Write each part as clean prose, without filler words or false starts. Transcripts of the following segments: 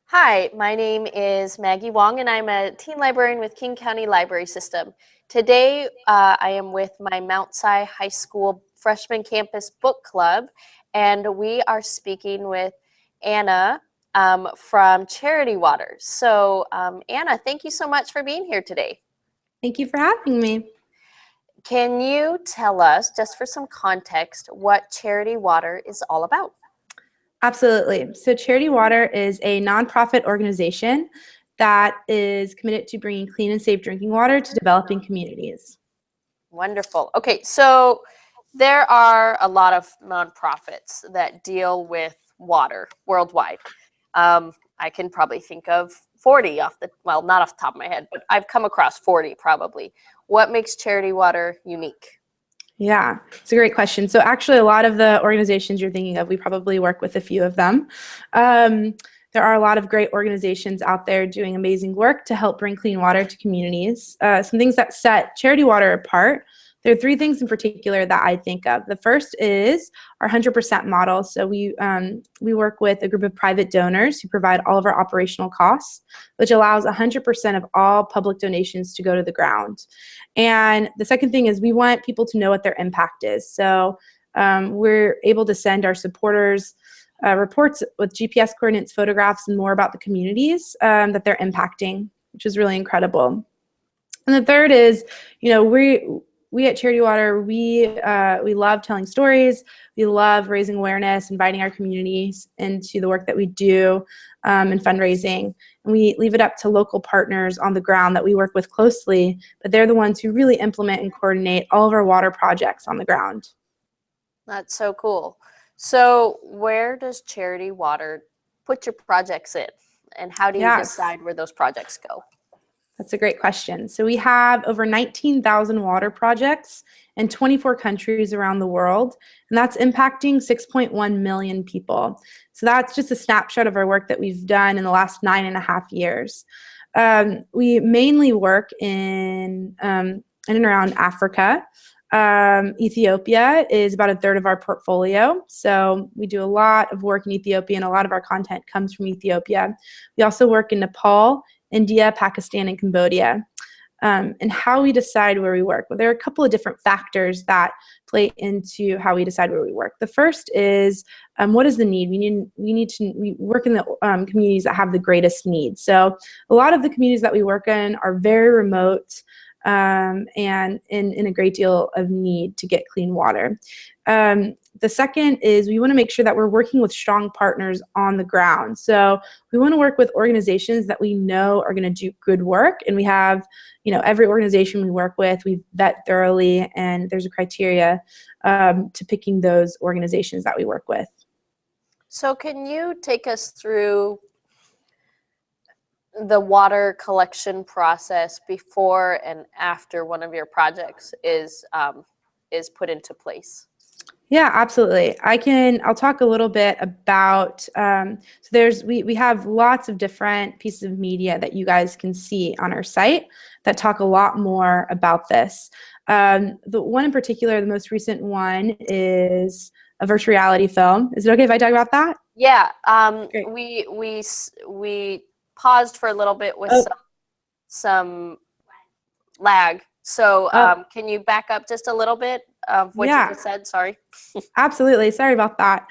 Hi, my name is Maggie Wong, and I'm a teen librarian with King County Library System. Today, I am with my Mount Si High School Freshman Campus Book Club, and we are speaking with Anna from Charity Water. So, Anna, thank you so much for being here today. Thank you for having me. Can you tell us, just for some context, what Charity Water is all about? Absolutely. So Charity Water is a nonprofit organization that is committed to bringing clean and safe drinking water to developing communities. Wonderful. Okay, so there are a lot of nonprofits that deal with water worldwide. I can probably think of 40 well, not off the top of my head, but I've come across 40 probably. What makes Charity Water unique? Yeah, it's a great question. So actually, a lot of the organizations you're thinking of, we probably work with a few of them. There are a lot of great organizations out there doing amazing work to help bring clean water to communities. Some things that set Charity Water apart, there are three things in particular that I think of. The first is our 100% model. So we work with a group of private donors who provide all of our operational costs, which allows 100% of all public donations to go to the ground. And the second thing is we want people to know what their impact is. So we're able to send our supporters reports with GPS coordinates, photographs, and more about the communities that they're impacting, which is really incredible. And the third is, we at Charity Water, we love telling stories. We love raising awareness, inviting our communities into the work that we do and fundraising. And we leave it up to local partners on the ground that we work with closely, but they're the ones who really implement and coordinate all of our water projects on the ground. That's so cool. So where does Charity Water put your projects in? And how do you decide where those projects go? That's a great question. So we have over 19,000 water projects in 24 countries around the world, and that's impacting 6.1 million people. So that's just a snapshot of our work that we've done in the last 9.5 years. We mainly work in and around Africa. Ethiopia is about a third of our portfolio. So we do a lot of work in Ethiopia, and a lot of our content comes from Ethiopia. We also work in Nepal, India, Pakistan, and Cambodia. And how we decide where we work. Well, there are a couple of different factors that play into how we decide where we work. The first is what is the need? We work in the communities that have the greatest needs. So a lot of the communities that we work in are very remote and in a great deal of need to get clean water. The second is we want to make sure that we're working with strong partners on the ground. So we want to work with organizations that we know are going to do good work. And we have, every organization we work with, we vet thoroughly, and there's a criteria to picking those organizations that we work with. So can you take us through the water collection process before and after one of your projects is put into place? Yeah, absolutely. I'll talk a little bit about, so we have lots of different pieces of media that you guys can see on our site that talk a lot more about this. The one in particular, the most recent one, is a virtual reality film. Is it okay if I talk about that? Yeah, we paused for a little bit with some lag. So can you back up just a little bit of what you just said? Sorry. Absolutely. Sorry about that.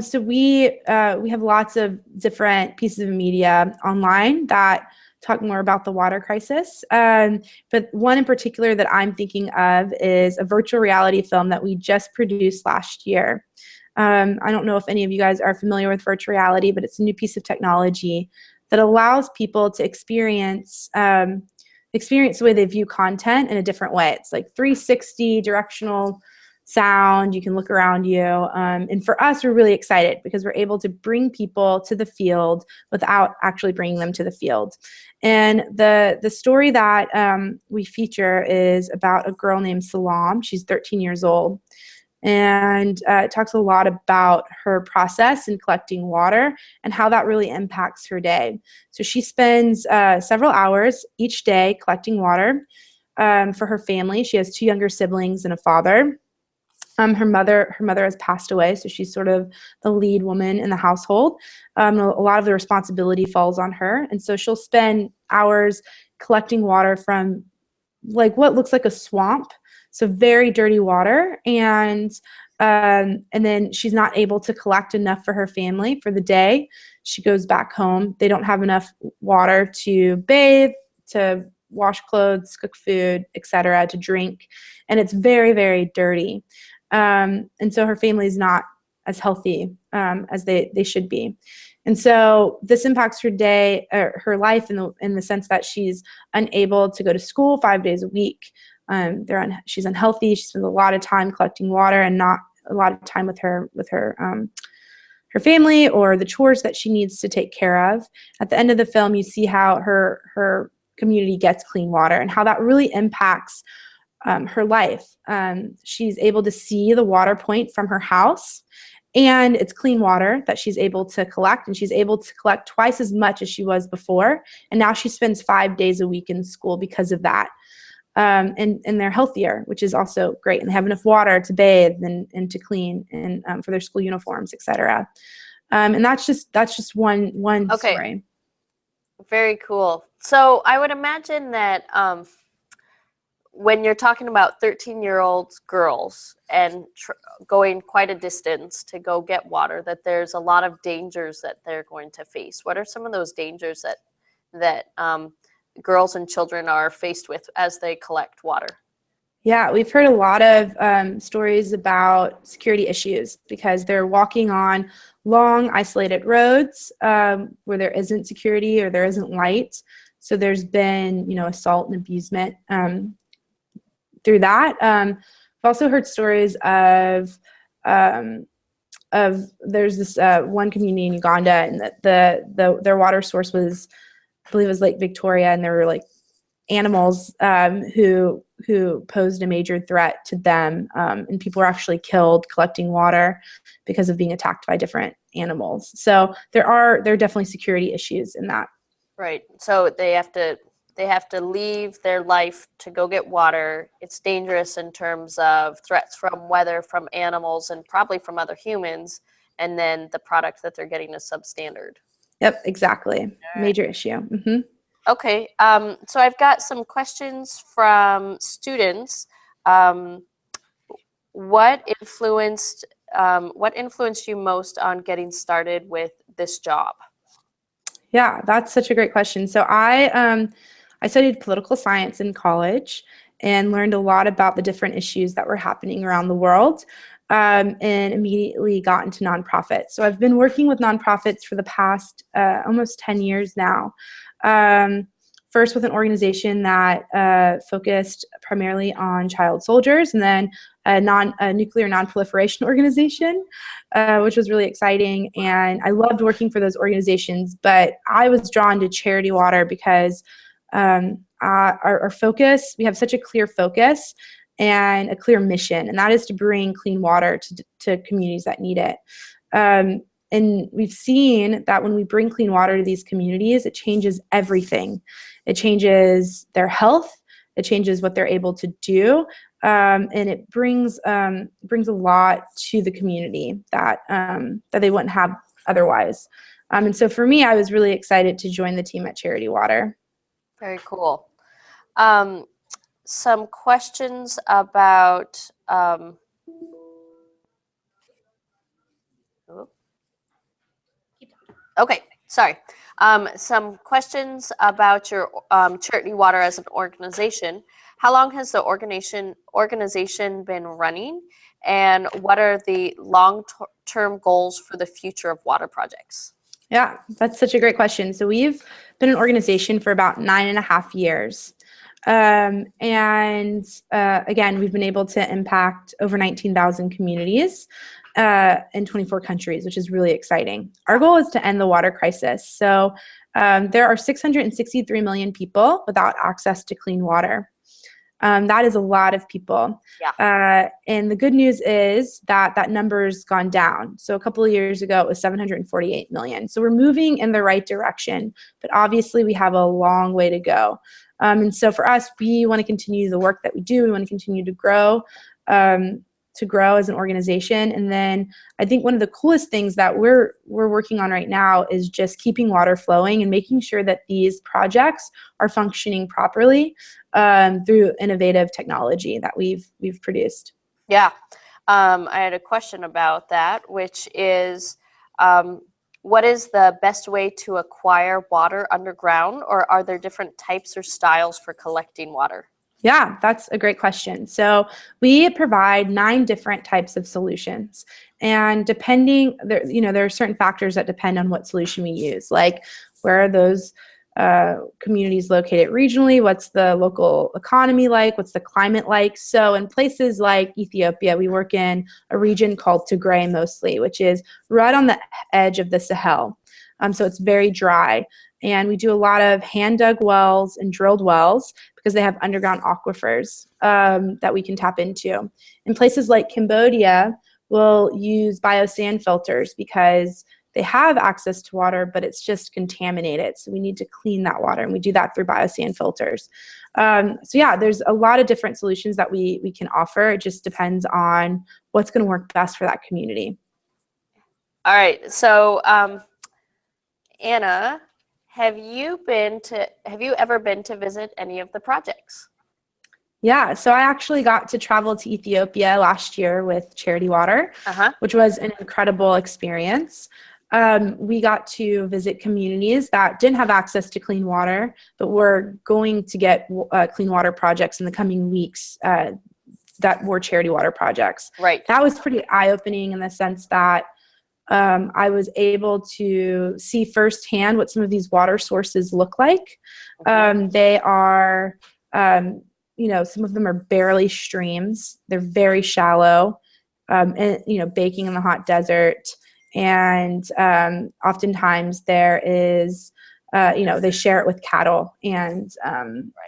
So we have lots of different pieces of media online that talk more about the water crisis. But one in particular that I'm thinking of is a virtual reality film that we just produced last year. I don't know if any of you guys are familiar with virtual reality, but it's a new piece of technology that allows people to experience the way they view content in a different way. It's like 360 directional sound. You can look around you. And for us, we're really excited because we're able to bring people to the field without actually bringing them to the field. And the story that we feature is about a girl named Salam. She's 13 years old. And it talks a lot about her process in collecting water and how that really impacts her day. So she spends several hours each day collecting water for her family. She has 2 younger siblings and a father. Her mother has passed away, so she's sort of the lead woman in the household. A lot of the responsibility falls on her, and so she'll spend hours collecting water from like what looks like a swamp, so very dirty water, and then she's not able to collect enough for her family for the day. She goes back home. They don't have enough water to bathe, to wash clothes, cook food, etc., to drink, and it's very, very dirty. And so her family is not as healthy as they should be. And so this impacts her day, or her life, in the sense that she's unable to go to school 5 days a week. She's unhealthy. She spends a lot of time collecting water and not a lot of time with her family or the chores that she needs to take care of. At the end of the film, you see how her community gets clean water and how that really impacts her life. She's able to see the water point from her house, and it's clean water that she's able to collect, and she's able to collect twice as much as she was before. And now she spends 5 days a week in school because of that. And they're healthier, which is also great. And they have enough water to bathe and to clean and for their school uniforms, etc. And that's just one Okay. story. Very cool. So I would imagine that when you're talking about 13-year-old girls and going quite a distance to go get water, that there's a lot of dangers that they're going to face. What are some of those dangers that girls and children are faced with as they collect water? Yeah, we've heard a lot of stories about security issues because they're walking on long, isolated roads where there isn't security or there isn't light. So there's been, assault and abusement through that. I've also heard stories of there's this one community in Uganda, and that their water source was, I believe it was Lake Victoria, and there were like animals who posed a major threat to them, and people were actually killed collecting water because of being attacked by different animals. So there are definitely security issues in that. Right. So they have to leave their life to go get water. It's dangerous in terms of threats from weather, from animals, and probably from other humans. And then the product that they're getting is substandard. Yep, exactly. Major issue. Mm-hmm. Okay. So I've got some questions from students. What influenced you most on getting started with this job? Yeah, that's such a great question. So I studied political science in college and learned a lot about the different issues that were happening around the world, and immediately got into nonprofits. So I've been working with nonprofits for the past almost 10 years now. First with an organization that focused primarily on child soldiers, and then a nuclear non-proliferation organization, which was really exciting. And I loved working for those organizations, but I was drawn to Charity Water because our focus, we have such a clear focus and a clear mission, and that is to bring clean water to communities that need it. And we've seen that when we bring clean water to these communities, it changes everything. It changes their health. It changes what they're able to do, and it brings a lot to the community that they wouldn't have otherwise. And so for me, I was really excited to join the team at Charity Water. Very cool. Some questions about okay, sorry. Some questions about your Charity Water as an organization. How long has the organization been running, and what are the long-term goals for the future of water projects? Yeah, that's such a great question. So we've been an organization for about 9.5 years. Again, we've been able to impact over 19,000 communities in 24 countries, which is really exciting. Our goal is to end the water crisis. So there are 663 million people without access to clean water. That is a lot of people. Yeah. And the good news is that number's gone down. So a couple of years ago, it was 748 million. So we're moving in the right direction, but obviously we have a long way to go. And so for us, we want to continue the work that we do. We want to continue to grow to grow as an organization. And then I think one of the coolest things that we're working on right now is just keeping water flowing and making sure that these projects are functioning properly through innovative technology that we've produced. Yeah. I had a question about that, which is, what is the best way to acquire water underground, or are there different types or styles for collecting water? Yeah, that's a great question. So we provide 9 different types of solutions, and depending, there are certain factors that depend on what solution we use, like where are those communities located regionally, what's the local economy like, what's the climate like. So in places like Ethiopia, we work in a region called Tigray mostly, which is right on the edge of the Sahel. So it's very dry. And we do a lot of hand-dug wells and drilled wells because they have underground aquifers that we can tap into. In places like Cambodia, we'll use biosand filters because they have access to water, but it's just contaminated. So we need to clean that water, and we do that through biosand filters. So yeah, there's a lot of different solutions that we can offer. It just depends on what's going to work best for that community. All right. So, Anna, have you ever been to visit any of the projects? Yeah, so I actually got to travel to Ethiopia last year with Charity Water, which was an incredible experience. We got to visit communities that didn't have access to clean water, but were going to get clean water projects in the coming weeks that were Charity Water projects. Right. That was pretty eye-opening in the sense that I was able to see firsthand what some of these water sources look like. They are, some of them are barely streams. They're very shallow, and baking in the hot desert. And oftentimes there is, they share it with cattle, and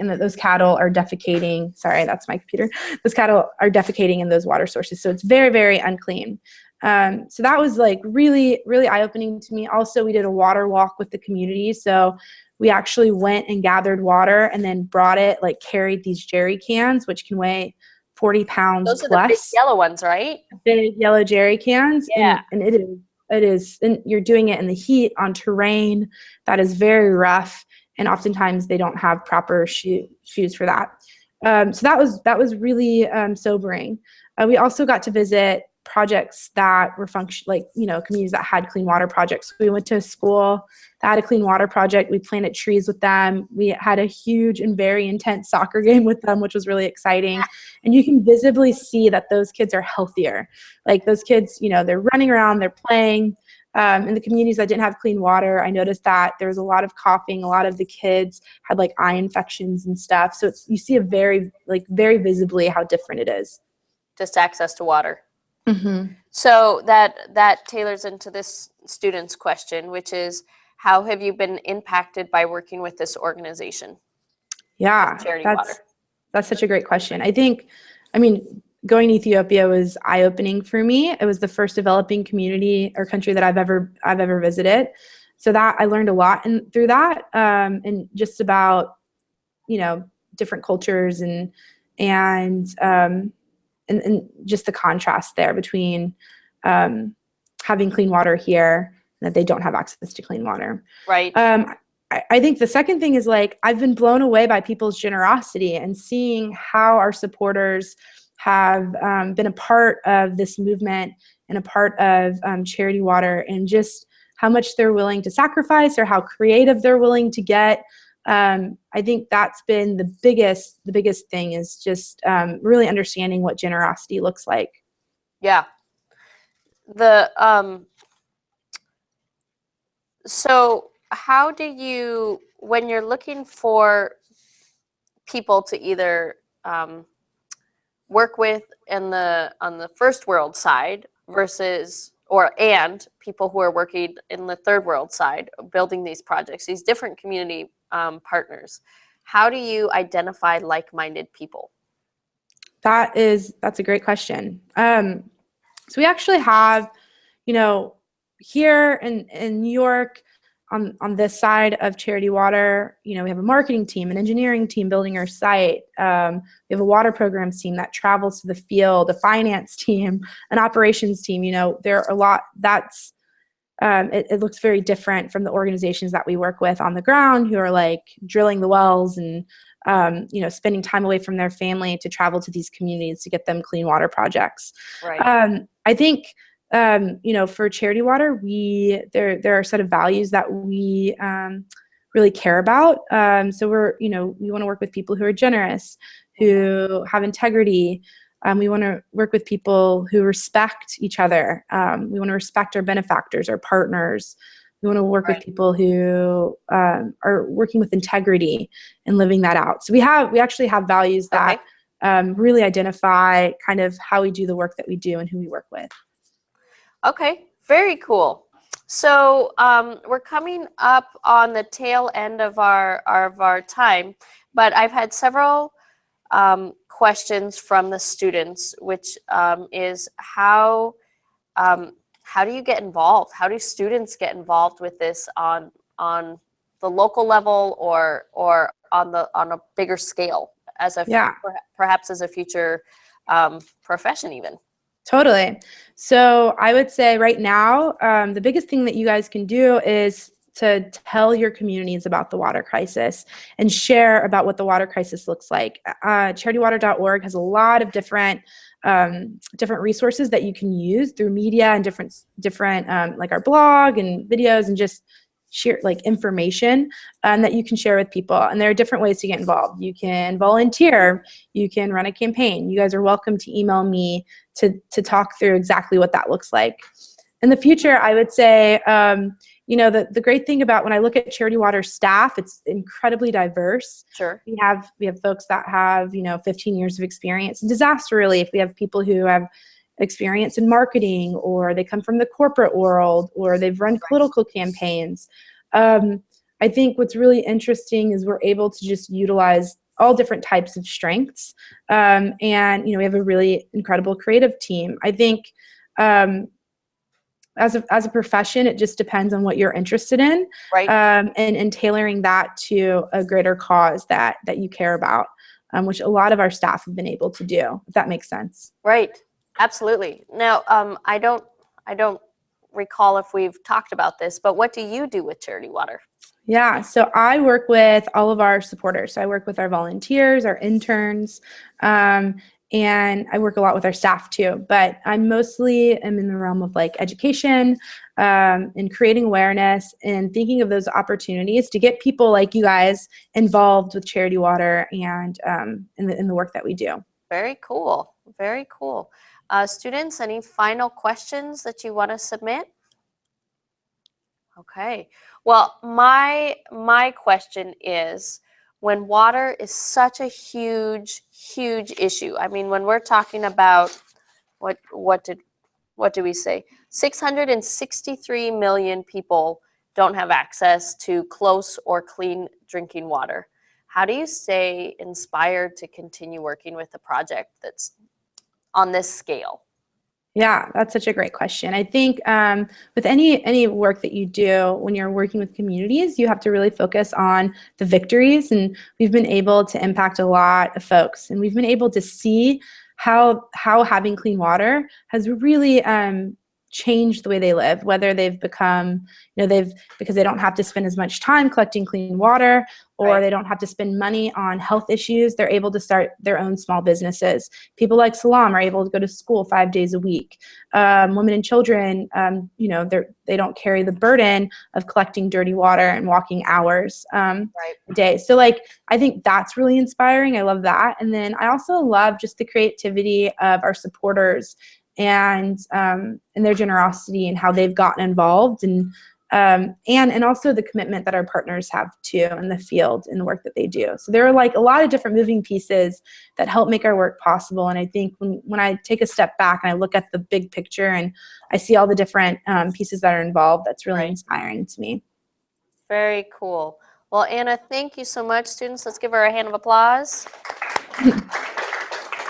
those cattle are defecating. Sorry, that's my computer. Those cattle are defecating in those water sources, so it's very, very unclean. So that was like really, really eye-opening to me. Also, we did a water walk with the community. So we actually went and gathered water and then brought it, carried these jerry cans, which can weigh 40 pounds Those plus. are the big yellow ones, right? Big yellow jerry cans. Yeah. And it is, and you're doing it in the heat on terrain that is very rough. And oftentimes they don't have proper shoes for that. So that was really sobering. We also got to visit projects that were communities that had clean water projects. We went to a school that had a clean water project. We planted trees with them. We had a huge and very intense soccer game with them, which was really exciting. And you can visibly see that those kids are healthier. Like those kids, they're running around, they're playing. In the communities that didn't have clean water, I noticed that there was a lot of coughing. A lot of the kids had eye infections and stuff. So you see very visibly how different it is. Just access to water. Mm-hmm. So that tailors into this student's question, which is, how have you been impacted by working with this organization? Yeah, that's such a great question. Going to Ethiopia was eye-opening for me. It was the first developing community or country that I've ever visited. So that I learned a lot through that, and just about different cultures and just the contrast there between having clean water here and that they don't have access to clean water. Right. I think the second thing is I've been blown away by people's generosity and seeing how our supporters have been a part of this movement and a part of Charity Water, and just how much they're willing to sacrifice or how creative they're willing to get. I think that's been the biggest thing, is just really understanding what generosity looks like. Yeah. So how do you, when you're looking for people to either work with on the first world side and people who are working in the third world side, building these projects, these different community partners, how do you identify like-minded people? That's a great question. So we actually have, here in New York, on this side of Charity Water, we have a marketing team, an engineering team building our site. We have a water programs team that travels to the field, a finance team, an operations team. There are a lot. It looks very different from the organizations that we work with on the ground, who are like drilling the wells and spending time away from their family to travel to these communities to get them clean water projects. Right. I think for Charity Water, there are a set of values that we really care about. So we want to work with people who are generous, who have integrity. We want to work with people who respect each other. We want to respect our benefactors, our partners. We want to work with people who are working with integrity and living that out. So we actually have values that really identify kind of how we do the work that we do and who we work with. Okay, very cool. So we're coming up on the tail end of our time, but I've had several questions from the students, which is how do you get involved? How do students get involved with this on the local level or on a bigger scale as perhaps as a future profession even? Totally. So I would say right now, the biggest thing that you guys can do is to tell your communities about the water crisis and share about what the water crisis looks like. CharityWater.org has a lot of different resources that you can use through media and different like our blog and videos and just share like information that you can share with people. And there are different ways to get involved. You can volunteer, you can run a campaign. You guys are welcome to email me to talk through exactly what that looks like. In the future, I would say, the great thing about when I look at Charity Water staff, it's incredibly diverse. Sure. We have folks that have 15 years of experience in disaster relief. We have people who have experience in marketing, or they come from the corporate world, or they've run political campaigns. I think what's really interesting is we're able to just utilize all different types of strengths, and we have a really incredible creative team. I think as a profession, it just depends on what you're interested in, and tailoring that to a greater cause that you care about, which a lot of our staff have been able to do, if that makes sense. Right. Absolutely. Now, I don't recall if we've talked about this, but what do you do with Charity Water? Yeah, so I work with all of our supporters. So I work with our volunteers, our interns, and I work a lot with our staff too. But I mostly am in the realm of like education and creating awareness and thinking of those opportunities to get people like you guys involved with Charity Water and in the work that we do. Very cool. Very cool. Students, any final questions that you want to submit? Okay. Well, my question is, when water is such a huge issue, I mean, when we're talking about what do we say? 663 million people don't have access to close or clean drinking water. How do you stay inspired to continue working with a project that's on this scale? Yeah, that's such a great question. I think with any work that you do, when you're working with communities, you have to really focus on the victories. And we've been able to impact a lot of folks. And we've been able to see how having clean water has really changed the way they live, whether they've become, because they don't have to spend as much time collecting clean water, or they don't have to spend money on health issues. They're able to start their own small businesses. People like Salam are able to go to school 5 days a week. Women and children, they don't carry the burden of collecting dirty water and walking hours a day. So I think that's really inspiring. I love that. And then I also love just the creativity of our supporters and their generosity and how they've gotten involved, and also the commitment that our partners have too in the field and the work that they do. So there are a lot of different moving pieces that help make our work possible. And I think when I take a step back and I look at the big picture and I see all the different pieces that are involved, that's really inspiring to me. Very cool. Well, Anna, thank you so much. Students, let's give her a hand of applause.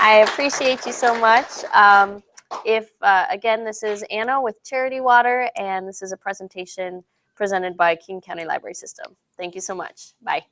I appreciate you so much. Again, this is Anna with Charity Water, and this is a presentation presented by King County Library System. Thank you so much. Bye.